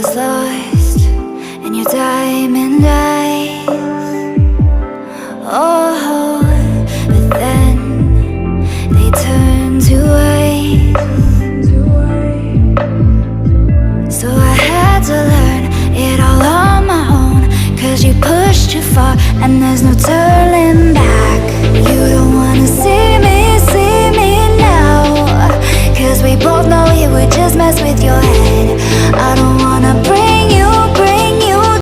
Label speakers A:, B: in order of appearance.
A: was lost in your diamond eyes. Oh, but then they turned to ice. So I had to learn it all on my own, 'cause you pushed too far and there's no turning back.